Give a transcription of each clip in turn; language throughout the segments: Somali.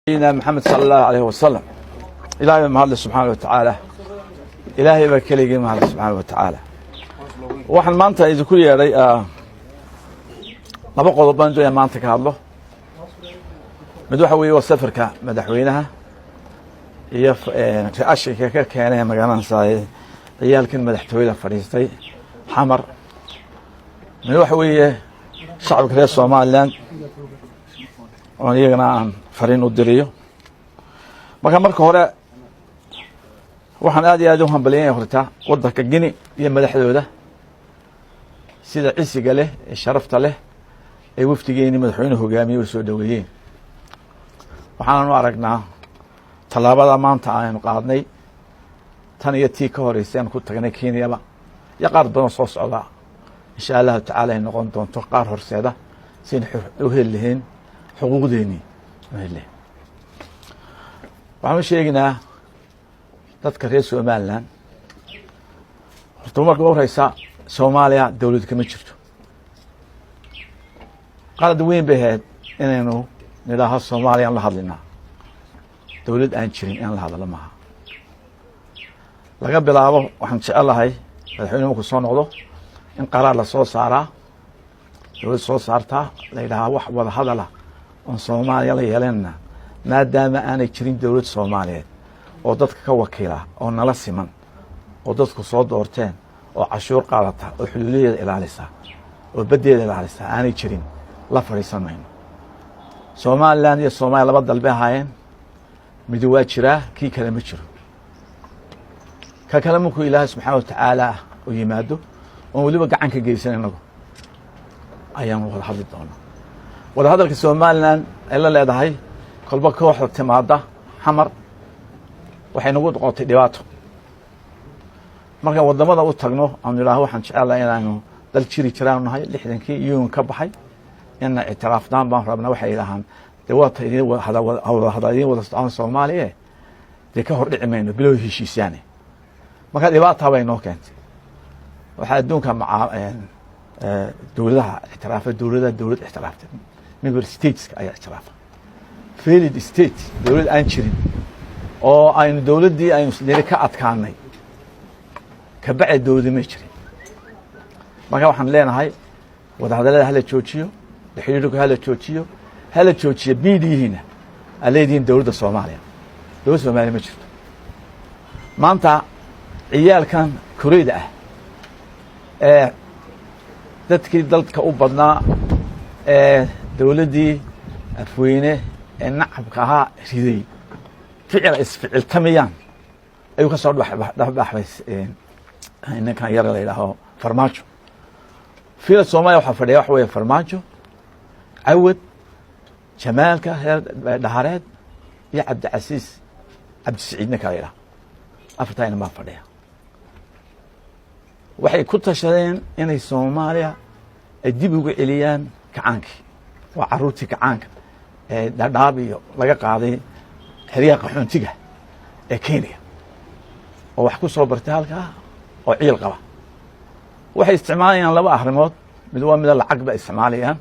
سيدنا محمد صلى الله عليه وسلم إلهي mahadle subxaana wa tacaala ilaahay baa keligii mahadle subxaana wa tacaala waxaan maanta idinku yeedhay laba qodob baan doonaya maanta ka hadlo mid waxa weeye waa safarka madaxweynaha iyo raashinka ka keenay magaalada Saaye ciyaalkan madaxtooyada fadhiistay xamar mid waxa weeye shacabka reer Soomaaliland oo iyagana aan fariin u diriyo marka hore waxaan aad iyo aad u hambalyeeyaa horta wadanka Gini iyo madaxdooda sida cisiga leh ee sharafta leh ee wafdigeeni madaxweynuhu hogaamiyay soo dhaweeyeen waxaan u aragnaa talaabada maanta aynu qaadnay tan iyo tii ka horeysay ku tagnay Kenya ya qaar badan soo socda insha Allah taala in noqon doonto qaar horseeda si u helin xuquuqdeeni hele waxaan sheegnaa dadka reer Soomaaliland horta marka ugu horeysa Soomaaliya dawlad kama jirto qalad weyn bay ahayd inaynu nidaamka Soomaaliya la hadlina dawlad aan jirin in la hadlo maaha laga bilaabo waxaan jecelahay madaxweynuhu ku soo noqdo in qaraar la soo saaraa dawlad soo saartaa la yiraahdo wax wada hadala oo Soomaaliya la yeelana maadaama aanay jirin dawlad Soomaaliyeed oo dadka ka wakiila oo nala siman oo dadku soo doorteen oo cashuur qaadata oo xuduudeeda ilaalisa oo badeeda ilaalisa aanay jirin la fariisanayno Soomaaliland iyo Soomaaliya laba dalbe ahaayeen mid waa jira kii kale ma jiro ka kale markuu Ilaahay subxaanahu wa tacaala u yimaado oo waliba gacan ka geysanayno ayaan wada hadli doonaa wada hadalka Soomaaliland ay la leedahay kolba kooxda timaada xamar waxay nagu qootay dhibaato marka wadamada u tagno aan ilaahay waxaan jecelahay inaanu dal jiri jiraan nahay 60kii iyuu ka baxay in itiraafnaan baan rabnaa waxay ilaahan dawaata idin wada socon Soomaaliya de ka hor dhicmayno bilow heshiisyaane marka dhibaato bay noo keentay waxa adduunka dawladaha itiraafada dawlad itiraafta member states ay itiraaf failed state dawlad aan jirin oo aynu dawladii aynu isleeyahay ka adkaanay ka bacay dawladda ma jirin marka waxaan leenahay wada hadalada hala joojiyo xiriirka hala joojiyo biidihina aleedin dawladda Soomaaliya ma jirto maanta ciyaalkan Koreeda ah ee dadkii dalka u badnaa ee dawladii afweyne ee nacabka ahaa riday ficil tamiyaan ayuu ka soo dhaxbaxay inankan yar la yiraahdo farmaajo fiila Soomaaliya waxa fadhiya wax weeye farmaajo عود جمالك دهارات يا عبد العزيز عبد السعيد نكايرا أفتاين ما فديها waxay ku tashadeen inay Soomaaliya ay dib ugu celiyaan kacaanki waa caruurtii kacaanka ee dadaabiyo laga qaaday xiriiqa qaxoontiga ee Kenya oo wax ku soo bartay halka oo ciil qaba waxay isticmaalayaan laba arrimood mid waa mid lacag ba isticmaalayaan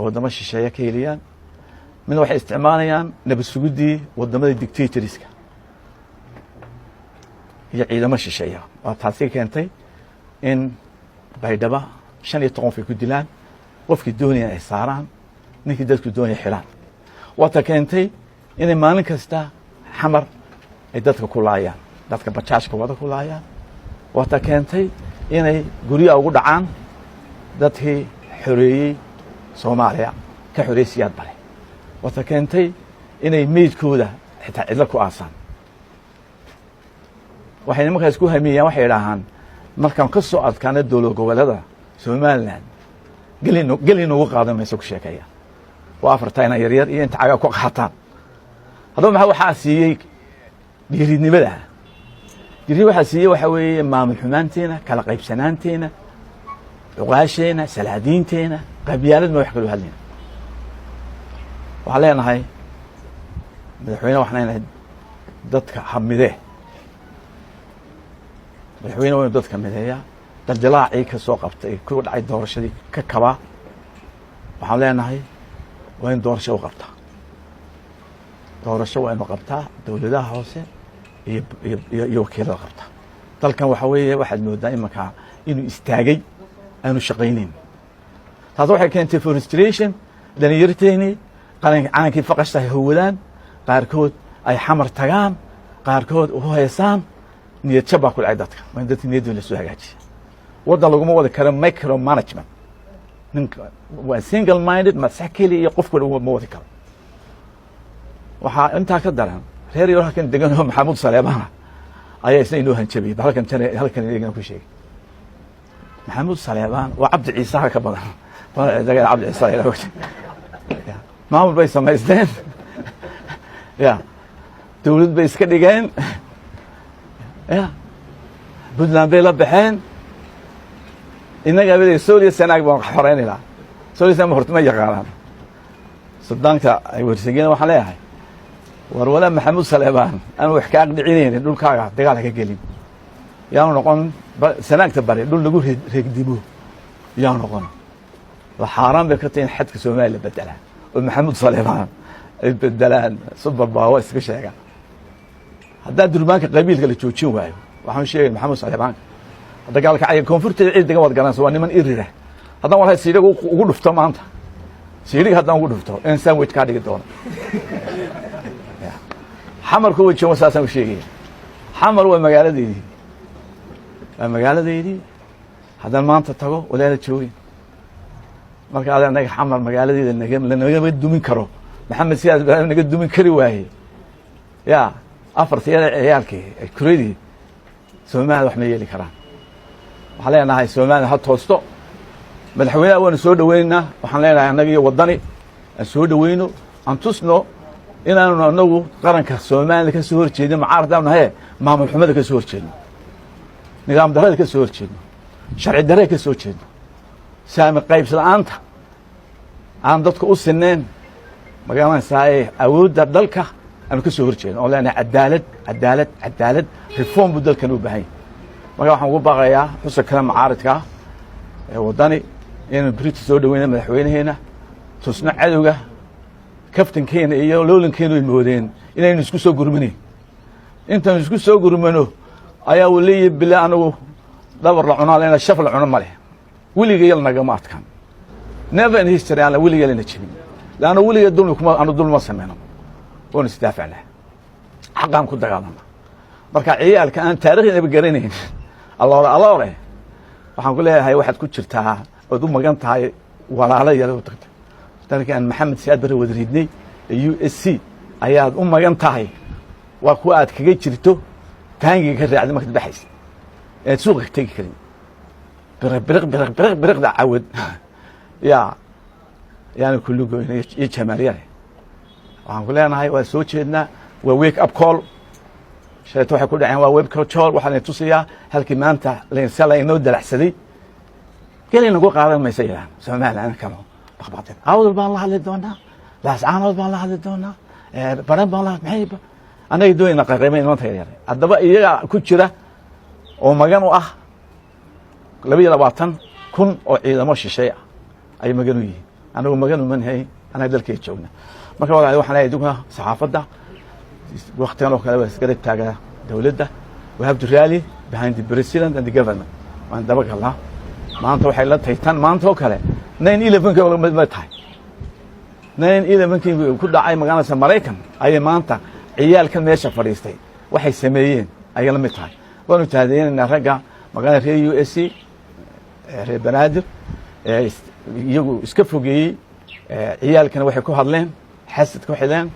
wadamo shisheeye ka heliyaan mid waxay isticmaalayaan nabad sugidii wadamada dictatorska iyo ciidamo shisheeye waa taasi keentay in baydhaba 15 qof ku dilaan qofkii doonaya ay saaraan ninkii dadku doonaya xiraan wata keentay in maalin kasta xamar ay dadka ku laayaan dadka bajaajka wada ku laayaan wata keentay inay guriga ugu dhacaan dadkii xoreeyay Soomaaliya ka xoreysiyad bale wata keentay inay meedkooda xitaa cidla ku aasan waxay markaa isku hamiyaan waxay yiraahdaan markaan ka soo adkaana dawlad goboleeda Soomaaliland galino ugu qaadamayso ku sheekaya waa afartayna yar iyo inta caga ku qaxataan hadaba waxa siiyay dhiiridnimada waxa siiyay waxa weeye maamul xumaanteena kala qaybsanaanteena uqaasheena salaadiinteena qabyaalad ma wax kale hadlin waxa leenahay madaxweynaha waxaan leenahay dadka hamide madaxweynaha dadka mideeya daldalaacii ka soo qabtay ku dhacay doorashadii ka kaba waxaan leenahay waa in doorasho u qabta doorasho waa inu qabtaa dowladaha hoose iyo wakiilada qabta dalkan waxa weeye waxaad moodaa imankaa inuu istaagay aanu shaqaynayn taas waxay keentay frustration dhalinyarteeni calankii faqashta ay howadaan qaarkood ay xamar tagaan qaarkood u heesaan niyad jab baa ku dhacay dadka waa in dadka niyaddooda lasoo hagaajiya waddan laguma wadi karo micro management ninka waa single minded masax keli iyo qofku ma wadi karo waxaa intaa ka daran reer yar halkan degan oo maxamuud saleebana ayaa isna inoo hanjabiyey halkan idin ku sheegay maxamuud saleebaan waa cabdi ciise ka badan cabdi ciise maamul bay samaysteen ya dowlad bay iska dhigeen ya puntland bay la baxeen innaga abada sooliya sanaag baan xoreynayna sooliya sanaag horta ma yaqaanaan sudaanka ay wersageen waxaan leeyahay war wala maxamuud saleebaan aan wax ka aqdhicinaynin dhulkaaga dagaal ka gelin yaanu noqon sanaagta bari dhul lagu reegdimo yaanu noqon la xaaraan bay ka tahay xadka Soomaaliya bedela oo maxamuud saleebaan ay bedelaan super power iska sheega hadda durbaanka qabiilka la joojin waayo waxaan sheegay maxamuud saleebaan dagaalka ay koonfurta cid degan wad garanayso waa niman irira haddana waxay siidagu ugu dhufto maanta siidiga haddana ugu dhufto in sandwich ka dhigi doono xamarku wajiin wasaasan u sheegay xamar waa magaaladeedii haddana maanta tago walaala joogin marka aad anaga xamar magaaladeeda naga dumin karo maxamed siyaas baa naga dumin kari waaye ya afartiyada ciyaalkii kureedii Soomaaliya wax ma yeeli karaan waxaan leenahay Soomaaliya ha toosto madaxweynaha waan soo dhaweynaa waxaan leenahay anaga iyo wadani aan soo dhaweyno aan tusno inaanu anagu qaranka Soomaaliya ka soo horjeedin mucaaradana hay maamul xumada ka soo horjeedin nidaam darada ka soo horjeedin sharci darada ka soo horjeedin saami qaybsanaanta aan dadku u sineen magaalada awoodda dalka aan ka soo horjeedin oo leenahay cadaalad reform buu dalkan u baahan yahay waxaan ugu baaqayaa xusub kala mucaaradka ee wadani inuu British soo dhaweeyay madaxweynaheena tusna cadowga kaftankeena iyo loolankeena ay moodeen inaynu isku soo gurmanay intaan isku soo gurmano ayaa waliye bila anagu dabar la cunaa leena shaf la cuno male wiliga yal naga maadkan never in history aan wiliga leena jibin laana wiliga dulmi kuma aanu dulma sameeyno oo istaafacna xaqan ku dagaalama marka ciyaalka aan taariikhda garaneyn Allah waxaan ku leeyahay waxaad ku jirtaa oo u magan tahay walaalo yar oo tagtay dalkan maxamed siyaad bari wadriidnay USC ayaad u magan tahay waa ku aad kaga jirto taangiga ka raacday markad baxaysa ee suuqa tagi karin برق ده عود يعني كله يجمعية وهنقول أنا هاي وسوتشنا وويك أب كول شيء توحى كل عين وويب كول وحنا توصية هالكمانته لينسلا ينود الحسدي قال لي نقول قارن ما يصير سمعنا أنا كمان بخبطين أول بالله على دونا لا سعنا بالله على دونا برا بالله محيب أنا يدوي نقرمين ما تغير الدبا إيه كتيرة ومجانو لبي لبعضن كن أو إذا ماشي شيء أي مجانوي أنا ومجانو من هي أنا ذلك يتشوفنا ما كان ولا واحد يدوها صحافة ده وقتنا لو كان بس قريت تاجا دولة ده we have to rally behind the president and the government وأنا دبك الله ما أنت وحيلات تيتان ما أنت وكله 9/11 كله ما تاي 9/11 كل عاي مجانا سمريكان أي ما أنت عيال كان ماشى فريستي وحي سميين أي لم تاي وأنا تهدين إن رجع مجانا في USC بنادر يجوا يسكفوا جي عيال كانوا وحكوا هذلين حست كحلين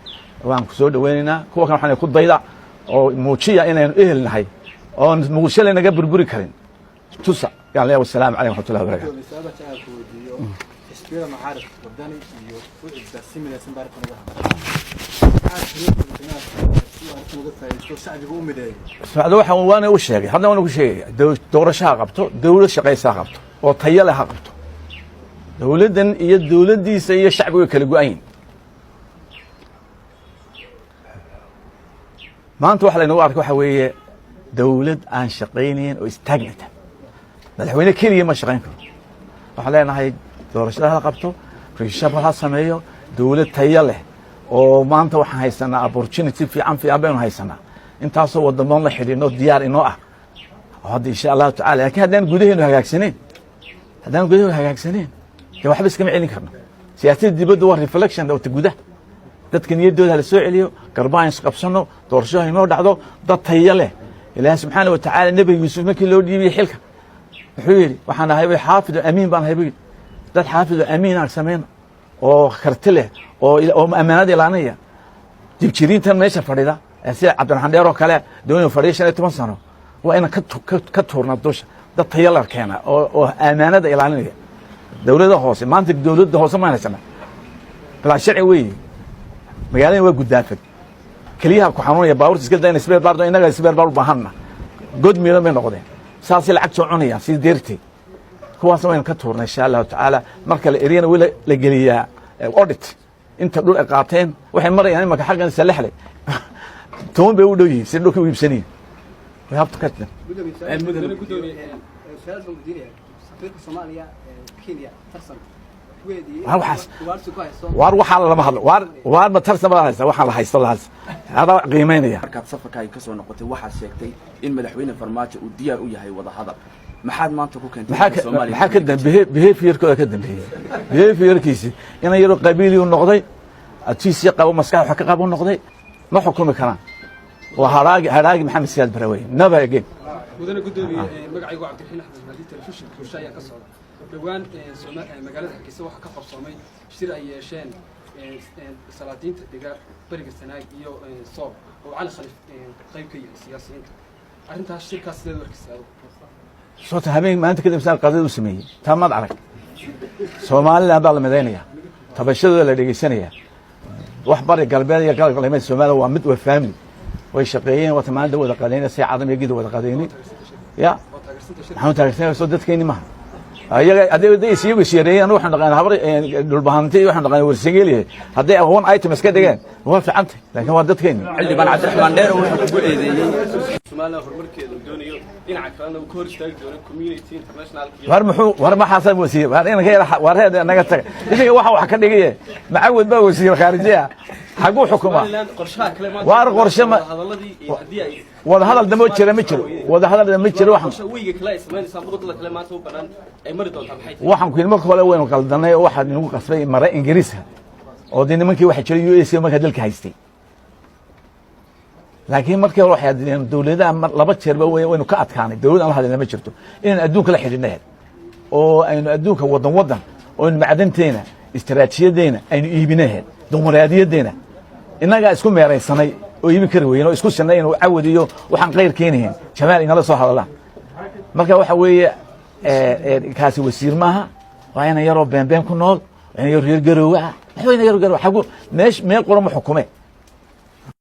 وعم كسود ويننا هو كان حنا يكون ضيدع أو موشية إنا إيه النهاية أو موشية لنا جبر بري كرين توسع يعني الله والسلام عليكم ورحمة الله وبركاته. اسبيرا معارف وداني يوفق الدسمة لسنبارك سعد waxa waana u sheegay hadda waan ugu sheegay doorasho qabto dawlad shaqaysa qabto oo tayo leh qabto dawladan iyo dawladiisa iyo shacbiga kala go'ayn maanta waxa la inoo arko waxa weeye dawlad aan shaqaynayn oo istaagna madaxweyne kaliya ma shaqayn karo waxa leenahay doorashada qabto riishaba ha sameeyo dawlad tayo leh oo maanta waxaan haysanaa opportunity fiican baynu haysanaa intaasoo waddamoon la xidhiidhno diyaar inoo ah hadda insha allahu tacala laakiin haddaan gudaheenu hagaagsaneen dee waxba iskama celin karno siyaasadda dibadda waa reflection dhowta gudaha dadka niyaddooda hala soo celiyo garbaan isqabsano doorasho inoo dhacdo dad tayo leh ilaahay subxaana wa tacaala nebi yuusuf markii loo dhiibiyey xilka wuxuu yidhi waxaan ahay xaafidu amiin baan ahay buu yidhi dad xaafidu amiin aan samayno oo karti leh oo ammaanada ilaalinaya jibjiriintan meesha fadhida sida cabdiraxmaan dheer oo kale doonuu fadhiya 15 sano waa inaan ka tuurna dusha dad tayo la keena oo ammaanada ilaalinaya dawladda hoose maanta dawladda hoose ma haysana bilaa sharci weeye magaalada waa gudaafad kaliyaha ku xanuunaya baabuurta iska dayna isbeer baardo inaga isbeer baar u baahanna god miiran bay noqdeen saasi lacag soo cunayaan si deertay kuwaas waan ka tuurnay insha Allah taala marka la eriyana wala la geliyaa audit inta dhul qaateen waxay marayaan imaka xaqan salaxlay toon bay u dhow yihiin si dhulka u iibsanayeen way habta ka tan Soomaaliya Kenya tarsan waar waxaa lama hadlo waar ma tarsan baa haysta waxaan la haysto lahaas hada qiimeynaya markaad safarka ay ka soo noqotay waxaa sheegtay in madaxweyne farmaajo uu diyaar u yahay wada hadal maxaad maanta ku keentay Soomaaliya maxaa ka dambeeyay behaviorkooda ka dambeeyay behaviorkiisi in yaro qabiili uu noqday atiisi qabo maskax waxa ka qabo noqday ma xukumi karaan waa haraagi maxamed siyaad barawey never again mudane gudoomiye magacaygu Cabdiraxiin Axmed Maadi telefishinka Kushaya ka socda dhawaan magaalada Hargeysa waxa ka qabsoomay shir ay yeesheen salaadiinta deegaar bariga Sanaag iyo Soob oo cali khalif qayb ka yahay siyaasiyiinta arrintaas shirkaas sidoo warkiisaayo soo tahameen maanta kadib saar qadada u sameeyay taamad arag Soomaaliland baa la mideynaya tabashadooda la dhageysanaya wax bari galbeed iyo galbeed Soomaaliland waa mid waa family way shaqeeyeen wata maanta wada qadayna si cadam yagid wada qadayni ya waxaan taageersan soo dadkeeni ma ayaga adeegada isiigu sheereeyaan waxaan dhaqan habar dhul bahantii waxaan dhaqan warsigeeliye haday one item iska dhigeen waa fiicantay laakiin waa dadkeeni xildhibaan Cabdiraxmaan Dheer wuxuu ku eedeeyay Soomaaliya horumarkeedu doonayo dhinaca kalena uu ka hor istaagi doono community international war ma xasan wasiir war in war heed naga tag idiga waxa ka dhigay macawad baa wasiir khaarijiya xaqu xukuma war qorshe ma wada hadal damo jira ma jiro waxaan ku marka hore waynu qaldanay waxa nagu qasbay maray Ingiriiska oo nimankii waxa jiray US marka dalka haystay laakiin markii hore waxa hadeen dawladaha laba jeerba waynu ka adkaanay dawladda hadeen ma jirto in adduunka la xidhiidhnaa oo aynu adduunka wadan oo macdanteena istiraatiijiyadeena aynu iibinahay dimuqraadiyadeena inaga isku meeraysanay oo iibin kari weeyno isku shanay inuu cawadiyo waxaan qeyr keenayeen jamaal inala soo hadalaa marka waxa weeye kaasi wasiir maaha waa inay yaro been ku nool inay yaro garoowa xagu meel qoran ma xukume